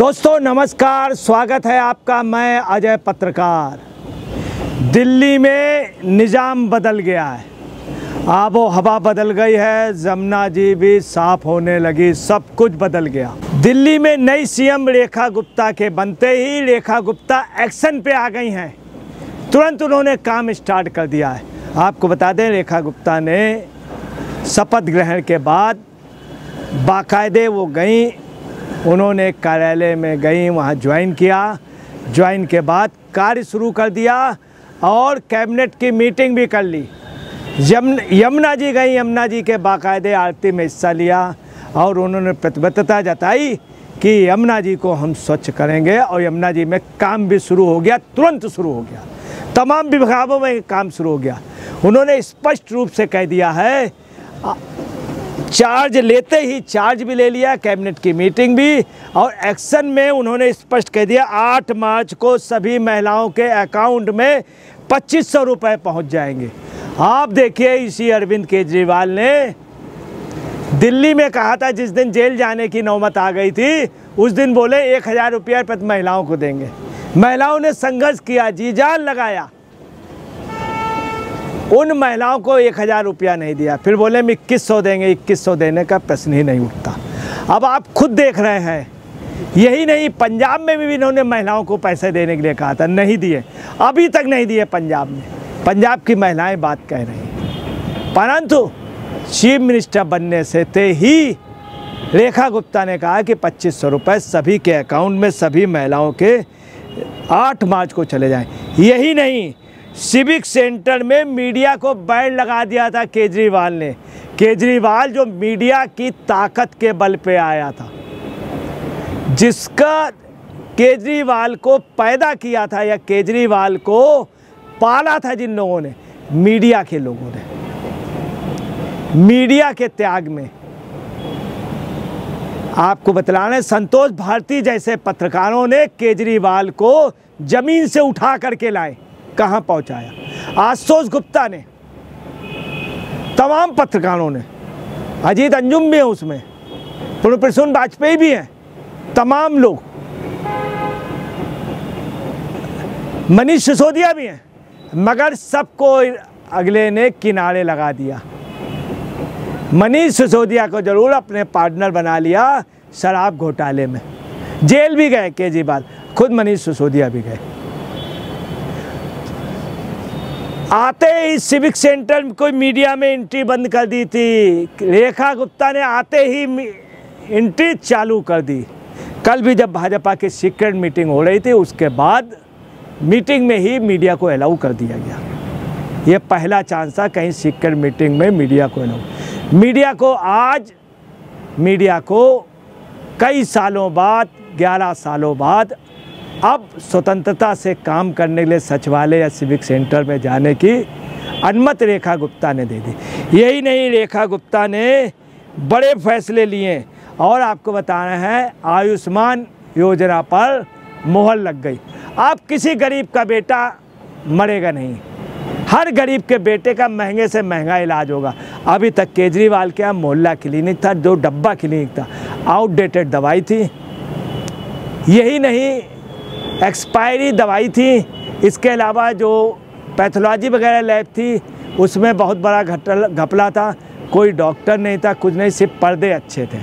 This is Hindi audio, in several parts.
दोस्तों नमस्कार, स्वागत है आपका। मैं अजय पत्रकार। दिल्ली में निज़ाम बदल गया है, आबो हवा बदल गई है, जमुना जी भी साफ होने लगी, सब कुछ बदल गया। दिल्ली में नई सीएम रेखा गुप्ता के बनते ही रेखा गुप्ता एक्शन पे आ गई हैं। तुरंत उन्होंने काम स्टार्ट कर दिया है। आपको बता दें, रेखा गुप्ता ने शपथ ग्रहण के बाद बाकायदे वो गई, उन्होंने कार्यालय में गई, वहाँ ज्वाइन किया। ज्वाइन के बाद कार्य शुरू कर दिया और कैबिनेट की मीटिंग भी कर ली। यमुना जी गई, यमुना जी के बाकायदे आरती में हिस्सा लिया और उन्होंने प्रतिबद्धता जताई कि यमुना जी को हम स्वच्छ करेंगे। और यमुना जी में काम भी शुरू हो गया, तुरंत शुरू हो गया, तमाम विभागों में काम शुरू हो गया। उन्होंने स्पष्ट रूप से कह दिया है, चार्ज लेते ही चार्ज भी ले लिया, कैबिनेट की मीटिंग भी, और एक्शन में उन्होंने स्पष्ट कह दिया 8 मार्च को सभी महिलाओं के अकाउंट में 2500 रुपये पहुँच जाएंगे। आप देखिए, इसी अरविंद केजरीवाल ने दिल्ली में कहा था, जिस दिन जेल जाने की नौबत आ गई थी उस दिन बोले 1000 रुपया प्रति महिलाओं को देंगे। महिलाओं ने संघर्ष किया, जी जान लगाया, उन महिलाओं को 1000 रुपया नहीं दिया। फिर बोले हम 2100 देंगे। 2100 देने का प्रश्न ही नहीं उठता। अब आप खुद देख रहे हैं, यही नहीं, पंजाब में भी इन्होंने महिलाओं को पैसे देने के लिए कहा था, नहीं दिए, अभी तक नहीं दिए। पंजाब में, पंजाब की महिलाएं बात कह रही हैं। परंतु चीफ मिनिस्टर बनने से ते ही रेखा गुप्ता ने कहा कि 2500 रुपये सभी के अकाउंट में, सभी महिलाओं के 8 मार्च को चले जाएं। यही नहीं, सिविक सेंटर में मीडिया को बैन लगा दिया था केजरीवाल ने। केजरीवाल जो मीडिया की ताकत के बल पे आया था, जिसका केजरीवाल को पैदा किया था या केजरीवाल को पाला था जिन लोगों ने, मीडिया के लोगों ने, मीडिया के त्याग में। आपको बतलाना है, संतोष भारती जैसे पत्रकारों ने केजरीवाल को जमीन से उठा करके लाए, कहाँ पहुंचाया। आशुतोष गुप्ता ने, तमाम पत्रकारों ने, अजीत अंजुम भी है उसमें, प्रणब प्रसून वाजपेयी भी हैं, तमाम लोग, मनीष सिसोदिया भी हैं, मगर सबको अगले ने किनारे लगा दिया। मनीष सिसोदिया को जरूर अपने पार्टनर बना लिया शराब घोटाले में, जेल भी गए केजरीवाल, खुद मनीष सिसोदिया भी गए। आते ही सिविक सेंटर में कोई मीडिया में एंट्री बंद कर दी थी, रेखा गुप्ता ने आते ही एंट्री चालू कर दी। कल भी जब भाजपा की सीक्रेट मीटिंग हो रही थी, उसके बाद मीटिंग में ही मीडिया को अलाउ कर दिया गया। ये पहला चांस था कहीं सीक्रेट मीटिंग में मीडिया को अलाउ। मीडिया को कई सालों बाद, 11 सालों बाद अब स्वतंत्रता से काम करने के लिए सचिवालय या सिविक सेंटर में जाने की अनुमति रेखा गुप्ता ने दे दी। यही नहीं, रेखा गुप्ता ने बड़े फैसले लिए और आपको बताना है, आयुष्मान योजना पर मोहर लग गई। अब किसी गरीब का बेटा मरेगा नहीं, हर गरीब के बेटे का महंगे से महंगा इलाज होगा। अभी तक केजरीवाल के यहाँ मोहल्ला क्लिनिक था, जो डब्बा क्लिनिक था, आउटडेटेड दवाई थी। यही नहीं, एक्सपायरी दवाई थी। इसके अलावा जो पैथोलॉजी वगैरह लैब थी, उसमें बहुत बड़ा घपला था, कोई डॉक्टर नहीं था, कुछ नहीं, सिर्फ पर्दे अच्छे थे।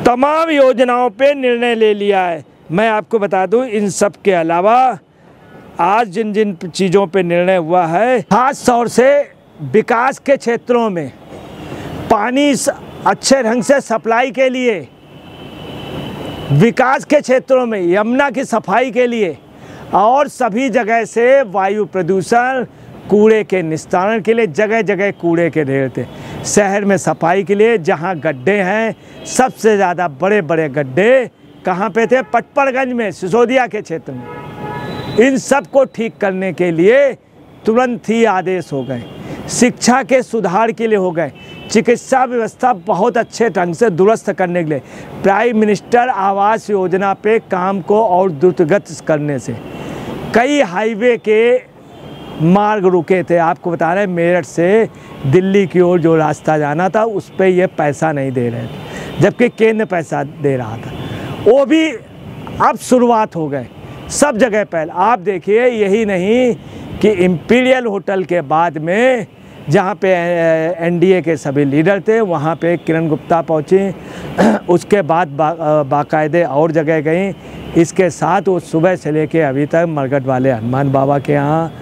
तमाम योजनाओं पे निर्णय ले लिया है। मैं आपको बता दूं, इन सब के अलावा आज जिन जिन चीज़ों पे निर्णय हुआ है, खास तौर से विकास के क्षेत्रों में पानी अच्छे ढंग से सप्लाई के लिए, विकास के क्षेत्रों में यमुना की सफाई के लिए, और सभी जगह से वायु प्रदूषण, कूड़े के निस्तारण के लिए, जगह जगह कूड़े के ढेर थे। शहर में सफाई के लिए जहां गड्ढे हैं, सबसे ज़्यादा बड़े बड़े गड्ढे कहां पे थे? पटपड़गंज में, सिसोदिया के क्षेत्र में। इन सब को ठीक करने के लिए तुरंत ही आदेश हो गए। शिक्षा के सुधार के लिए हो गए। चिकित्सा व्यवस्था बहुत अच्छे ढंग से दुरुस्त करने के लिए, प्राइम मिनिस्टर आवास योजना पे काम को और द्रुतगति करने से कई हाईवे के मार्ग रुके थे। आपको बता रहे हैं, मेरठ से दिल्ली की ओर जो रास्ता जाना था, उस पर ये पैसा नहीं दे रहे थे। जबकि केंद्र पैसा दे रहा था। वो भी अब शुरुआत हो गए सब जगह। पहले आप देखिए, यही नहीं कि इम्पीरियल होटल के बाद में जहाँ पे एनडीए के सभी लीडर थे वहाँ पे किरण गुप्ता पहुँची, उसके बाद बाकायदे और जगह गई। इसके साथ वो सुबह से लेके अभी तक मरघट वाले हनुमान बाबा के यहाँ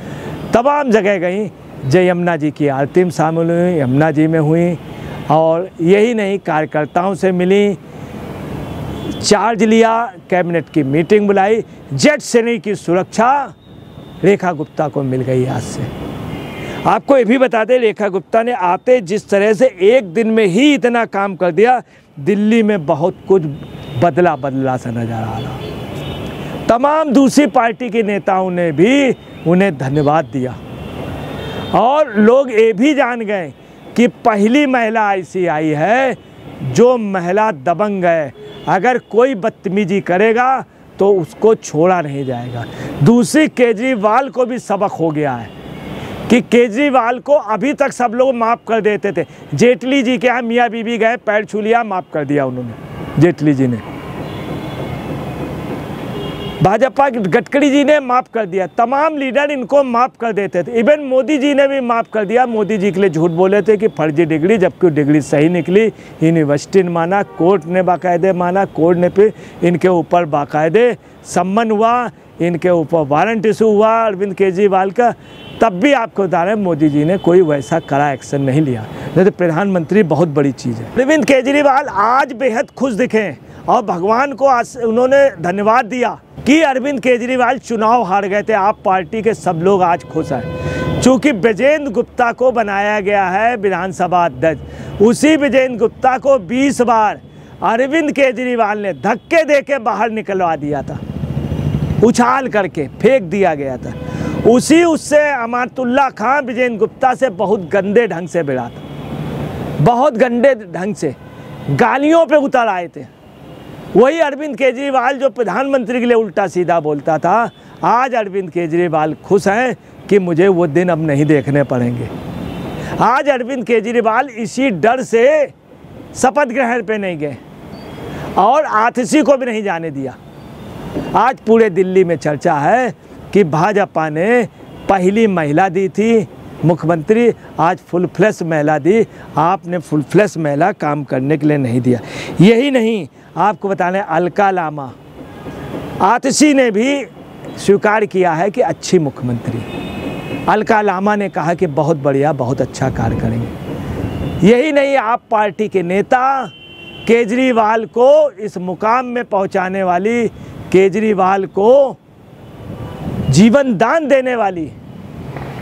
तमाम जगह गई। जय यमुना जी की आरती में शामिल हुई, यमुना जी में हुई, और यही नहीं कार्यकर्ताओं से मिली, चार्ज लिया, कैबिनेट की मीटिंग बुलाई। जेट श्रेणी की सुरक्षा रेखा गुप्ता को मिल गई आज से। आपको ये भी बता दें, रेखा गुप्ता ने आते जिस तरह से एक दिन में ही इतना काम कर दिया, दिल्ली में बहुत कुछ बदला सा नजर आ रहा। तमाम दूसरी पार्टी के नेताओं ने भी उन्हें धन्यवाद दिया, और लोग ये भी जान गए कि पहली महिला ऐसी आई है जो महिला दबंग है। अगर कोई बदतमीजी करेगा तो उसको छोड़ा नहीं जाएगा। दूसरी, केजरीवाल को भी सबक हो गया है कि केजरीवाल को अभी तक सब लोग माफ़ कर देते थे। जेटली जी के यहाँ मियाँ बीबी गए, पैर छू लिया, माफ़ कर दिया उन्होंने, जेटली जी ने। भाजपा गडकरी जी ने माफ़ कर दिया, तमाम लीडर इनको माफ़ कर देते थे। इवन मोदी जी ने भी माफ़ कर दिया। मोदी जी के लिए झूठ बोले थे कि फर्जी डिग्री, जबकि डिग्री सही निकली। यूनिवर्सिटी ने माना, कोर्ट ने बाकायदे माना, कोर्ट ने फिर इनके ऊपर बाकायदे सम्मन हुआ, इनके ऊपर वारंट इशू हुआ अरविंद केजरीवाल का। तब भी आपको बता रहे हैं मोदी जी ने कोई वैसा कड़ा एक्शन नहीं लिया। नहीं तो प्रधानमंत्री बहुत बड़ी चीज़ है। अरविंद केजरीवाल आज बेहद खुश दिखे और भगवान को उन्होंने धन्यवाद दिया कि अरविंद केजरीवाल चुनाव हार गए थे। आप पार्टी के सब लोग आज खुश हैं, चूँकि ब्रजेंद्र गुप्ता को बनाया गया है विधानसभा अध्यक्ष। उसी ब्रजेंद्र गुप्ता को 20 बार अरविंद केजरीवाल ने धक्के दे के बाहर निकलवा दिया था, उछाल करके फेंक दिया गया था। उससे अमातुल्ला खान ब्रजेंद्र गुप्ता से बहुत गंदे ढंग से भिड़ा था, बहुत गंदे ढंग से गालियों पे उतर आए थे। वही अरविंद केजरीवाल जो प्रधानमंत्री के लिए उल्टा सीधा बोलता था, आज अरविंद केजरीवाल खुश हैं कि मुझे वो दिन अब नहीं देखने पड़ेंगे। आज अरविंद केजरीवाल इसी डर से शपथ ग्रहण पे नहीं गए और आतिशी को भी नहीं जाने दिया। आज पूरे दिल्ली में चर्चा है कि भाजपा ने पहली महिला दी थी मुख्यमंत्री, आज फुल फ्लैश महिला दी। आपने फुल फ्लैश महिला काम करने के लिए नहीं दिया। यही नहीं, आपको बताने अलका लामा, आतिशी ने भी स्वीकार किया है कि अच्छी मुख्यमंत्री। अलका लामा ने कहा कि बहुत बढ़िया, बहुत अच्छा कार्य करेंगे। यही नहीं, आप पार्टी के नेता केजरीवाल को इस मुकाम में पहुंचाने वाली, केजरीवाल को जीवन दान देने वाली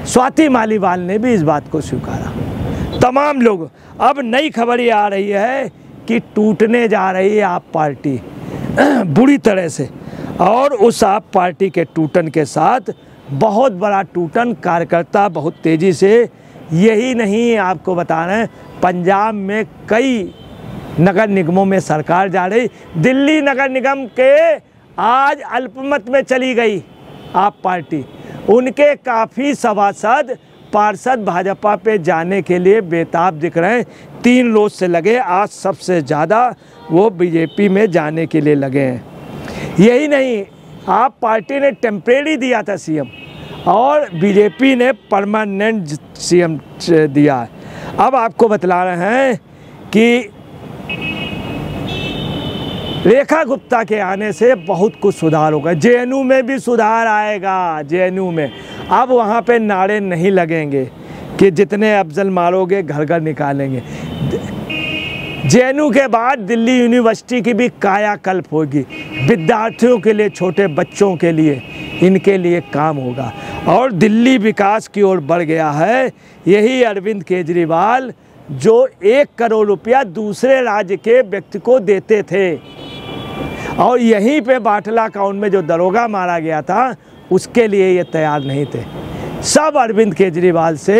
स्वाति मालीवाल ने भी इस बात को स्वीकारा। तमाम लोग, अब नई खबर ये आ रही है कि टूटने जा रही है आप पार्टी बुरी तरह से, और उस आप पार्टी के टूटन के साथ बहुत बड़ा टूटन कार्यकर्ता बहुत तेज़ी से। यही नहीं, आपको बता रहे हैं पंजाब में कई नगर निगमों में सरकार जा रही। दिल्ली नगर निगम के आज अल्पमत में चली गई आप पार्टी। उनके काफ़ी सभासद पार्षद भाजपा पे जाने के लिए बेताब दिख रहे हैं। 3 रोज से लगे, आज सबसे ज़्यादा वो बीजेपी में जाने के लिए लगे हैं। यही नहीं, आप पार्टी ने टेम्परेरी दिया था सीएम और बीजेपी ने परमानेंट सीएम दिया है। अब आपको बतला रहे हैं कि रेखा गुप्ता के आने से बहुत कुछ सुधार होगा। जेएनयू में भी सुधार आएगा। जेएनयू में अब वहाँ पे नारे नहीं लगेंगे कि जितने अफजल मारोगे घर घर निकालेंगे। जेएनयू के बाद दिल्ली यूनिवर्सिटी की भी कायाकल्प होगी। विद्यार्थियों के लिए, छोटे बच्चों के लिए, इनके लिए काम होगा और दिल्ली विकास की ओर बढ़ गया है। यही अरविंद केजरीवाल जो 1 करोड़ रुपया दूसरे राज्य के व्यक्ति को देते थे और यहीं पे बाटला अकाउंट में जो दरोगा मारा गया था उसके लिए ये तैयार नहीं थे। सब अरविंद केजरीवाल से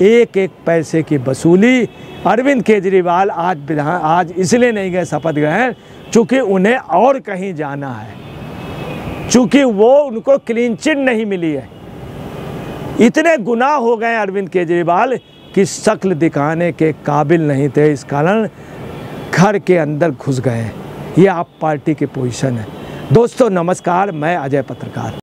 एक एक पैसे की वसूली। अरविंद केजरीवाल आज इसलिए नहीं गए शपथ ग्रहण चूँकि उन्हें और कहीं जाना है, चूँकि वो उनको क्लीन चिट नहीं मिली है। इतने गुनाह हो गए अरविंद केजरीवाल कि शक्ल दिखाने के काबिल नहीं थे। इस कारण घर के अंदर घुस गए। ये आप पार्टी की पोजीशन है। दोस्तों नमस्कार, मैं अजय पत्रकार।